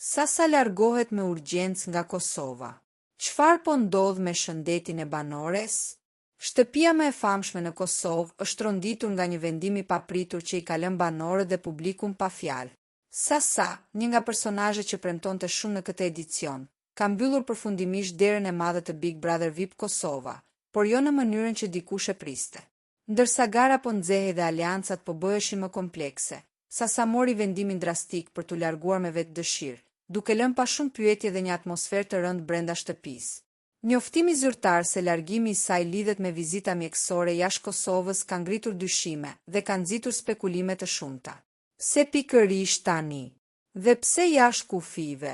Sasa largohet me urgjencë nga Kosova. Çfarë po ndodh me shëndetin e banores? Shtëpia më e famshme në Kosovë është ronditur nga një vendim i papritur që i ka lënë banorët dhe publikun pa fjalë. Sasa, një nga personazhet që premtonte shumë në këtë edicion, ka mbyllur përfundimisht derën e madhe të Big Brother VIP Kosova, por jo në mënyrën që dikush e priste. Ndërsa gara po nxehej dhe aleancat po bëheshin më komplekse, Sasa mori vendimin drastik për t'u larguar me vetë dëshirë, duke lënë pa shumë pyetje dhe një atmosferë të rëndë brenda shtëpisë. Njoftimi zyrtar se largimi i saj lidhet me vizita mjekësore jashtë Kosovës ka ngritur dyshime dhe ka nxitur spekulime të shumta. Pse pikërisht tani? Dhe pse jashtë kufive?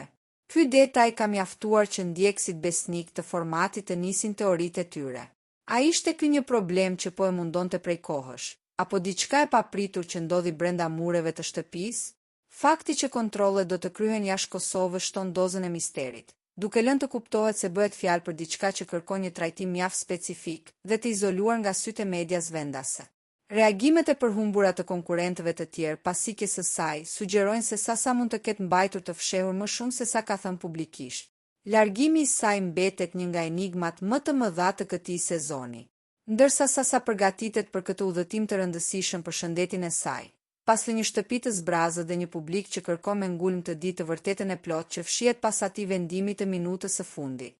Ky detaj ka mjaftuar që ndjekësit besnik të formatit të nisin teoritë e tyre. A ishte ky një problem që po e mundonte prej kohësh, apo diçka e papritur që ndodhi brenda mureve të shtëpisë? Fakti që kontrollet do të kryhen jashtë Kosovës shton dozën e misterit, duke lënë të kuptohet se bëhet fjalë për diçka që kërkon një trajtim mjaft specifik dhe të izoluar nga sytë e medias vendase. Reagimet e përhumbura të konkurrentëve të tjerë pas ikjes së saj sugjerojnë se Sasa mund të ketë mbajtur të fshehur më shumë se sa ka thënë publikisht. Largimi i saj mbetet një nga enigmat më të mëdha të këtij sezoni. Ndërsa Sasa përgatitet për këtë udhëtim të rëndësishëm për shëndetin e saj, pas një shtëpi të zbrazët dhe një publik që kërkon me ngulm të ditë të vërtetën e plot që fshihet pas atij vendimi të minutës së fundit.